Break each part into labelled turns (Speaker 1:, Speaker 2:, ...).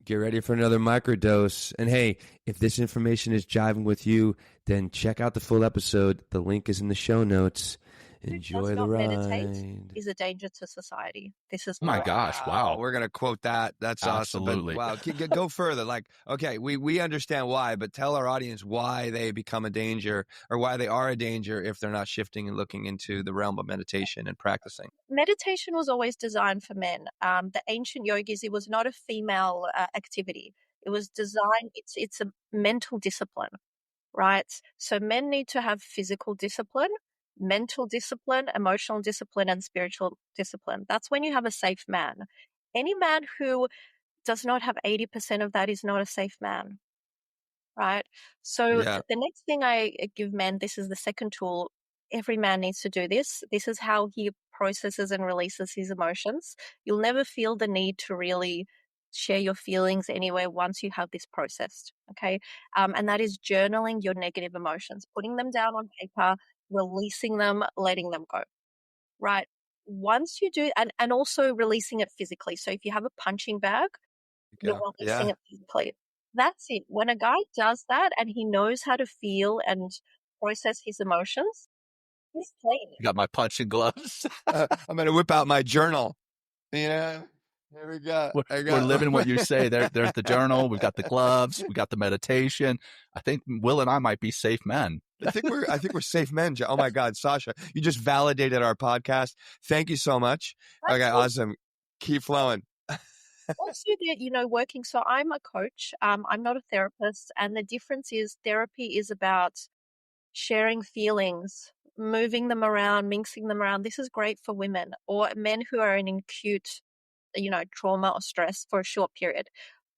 Speaker 1: Get ready for another microdose. And hey, if this information is jiving with you, then check out the full episode. The link is in the show notes. Enjoy the ride.
Speaker 2: Meditate is a danger to society. This is
Speaker 3: my gosh! Wow,
Speaker 1: we're gonna quote that. That's
Speaker 3: absolutely
Speaker 1: awesome. But, wow, go further. Like, okay, we understand why, but tell our audience why they become a danger, or why they are a danger if they're not shifting and looking into the realm of meditation and practicing.
Speaker 2: Meditation was always designed for men. The ancient yogis, it was not a female activity. It was designed. It's a mental discipline, right? So men need to have physical discipline, mental discipline, emotional discipline, and spiritual discipline. That's when you have a safe man. Any man who does not have 80% of that is not a safe man, right? So the next thing I give men, this is the second tool. Every man needs to do this. This is how he processes and releases his emotions. You'll never feel the need to really share your feelings anywhere once you have this processed, okay? And that is journaling your negative emotions, putting them down on paper, releasing them, letting them go, right? Once you do, and also releasing it physically. So if you have a punching bag, you're releasing it physically. That's it. When a guy does that and he knows how to feel and process his emotions, he's clean.
Speaker 3: You got my punching gloves.
Speaker 1: I'm going to whip out my journal. Here we go.
Speaker 3: We're living what you say. There's the journal. We've got the gloves. We got the meditation. I think Will and I might be safe men.
Speaker 1: I think we're safe men. Oh my God, Sasha, you just validated our podcast. Thank you so much. Okay, awesome. Keep flowing.
Speaker 2: Also, working. So I'm a coach. I'm not a therapist, and the difference is therapy is about sharing feelings, moving them around, mixing them around. This is great for women or men who are in acute, trauma or stress for a short period.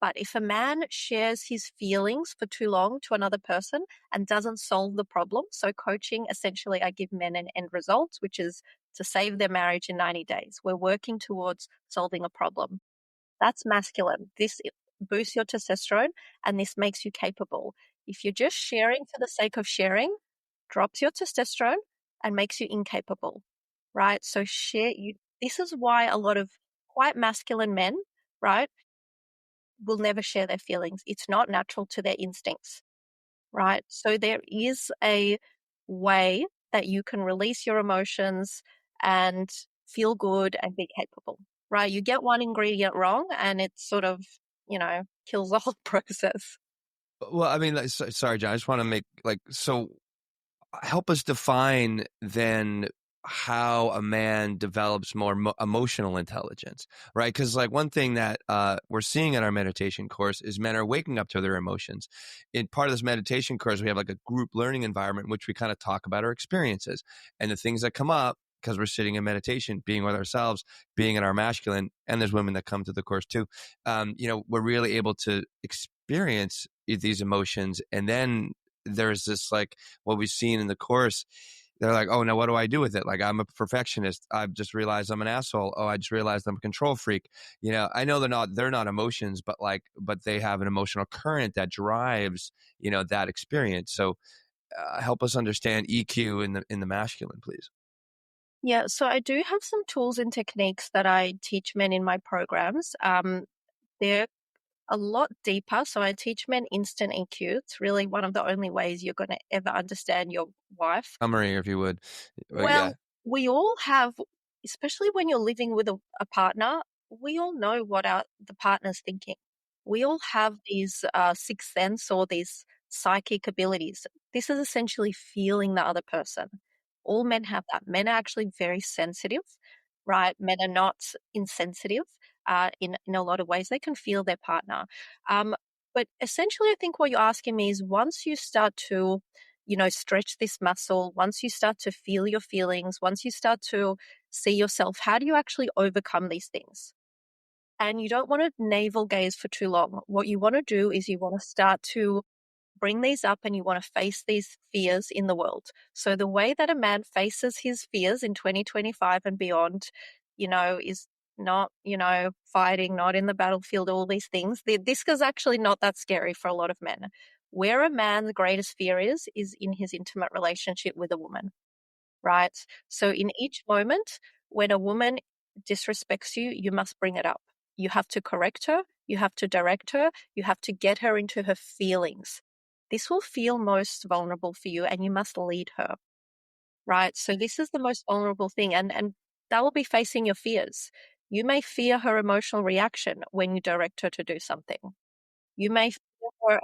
Speaker 2: But if a man shares his feelings for too long to another person and doesn't solve the problem, so coaching, essentially, I give men an end result, which is to save their marriage in 90 days. We're working towards solving a problem. That's masculine. This boosts your testosterone and this makes you capable. If you're just sharing for the sake of sharing, drops your testosterone and makes you incapable, right? So this is why a lot of quite masculine men, right, will never share their feelings. It's not natural to their instincts, right? So there is a way that you can release your emotions and feel good and be capable, right? You get one ingredient wrong and it sort of, kills the whole process.
Speaker 1: Well, I mean, sorry, John, I just want to make so help us define then how a man develops more emotional intelligence, right? Because one thing that we're seeing in our meditation course is men are waking up to their emotions. In part of this meditation course, we have a group learning environment in which we kind of talk about our experiences and the things that come up because we're sitting in meditation, being with ourselves, being in our masculine, and there's women that come to the course too. We're really able to experience these emotions. And then there's this what we've seen in the course. They're like, oh, now what do I do with it? I'm a perfectionist. I've just realized I'm an asshole. Oh, I just realized I'm a control freak. I know they're not emotions, but they have an emotional current that drives, that experience. So help us understand EQ in the masculine, please.
Speaker 2: Yeah, so I do have some tools and techniques that I teach men in my programs. They're a lot deeper. So I teach men instant EQ. It's really one of the only ways you're going to ever understand your wife.
Speaker 1: Summary, if you would.
Speaker 2: Well, we all have, especially when you're living with a partner, we all know what the partner's thinking. We all have these sixth sense or these psychic abilities. This is essentially feeling the other person. All men have that. Men are actually very sensitive, right? Men are not insensitive in a lot of ways. They can feel their partner. But essentially, I think what you're asking me is once you start to, stretch this muscle, once you start to feel your feelings, once you start to see yourself, how do you actually overcome these things? And you don't want to navel gaze for too long. What you want to do is you want to start to bring these up and you want to face these fears in the world. So the way that a man faces his fears in 2025 and beyond, is not, fighting, not in the battlefield, all these things. This is actually not that scary for a lot of men. Where a man's greatest fear is in his intimate relationship with a woman, right? So in each moment when a woman disrespects you, you must bring it up. You have to correct her. You have to direct her. You have to get her into her feelings. This will feel most vulnerable for you, and you must lead her, right? So this is the most vulnerable thing, and that will be facing your fears. You may fear her emotional reaction when you direct her to do something. You may fear her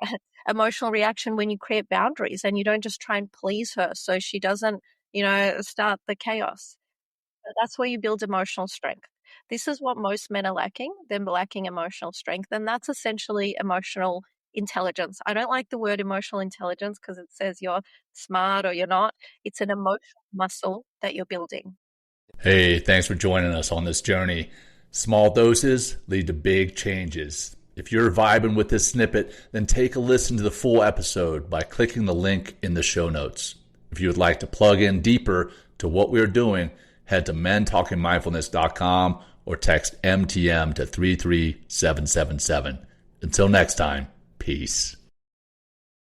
Speaker 2: emotional reaction when you create boundaries and you don't just try and please her so she doesn't, start the chaos. That's where you build emotional strength. This is what most men are lacking. They're lacking emotional strength, and that's essentially emotional intelligence. I don't like the word emotional intelligence because it says you're smart or you're not. It's an emotional muscle that you're building.
Speaker 4: Hey, thanks for joining us on this journey. Small doses lead to big changes. If you're vibing with this snippet, then take a listen to the full episode by clicking the link in the show notes. If you would like to plug in deeper to what we're doing, head to mentalkingmindfulness.com or text MTM to 33777. Until next time, peace.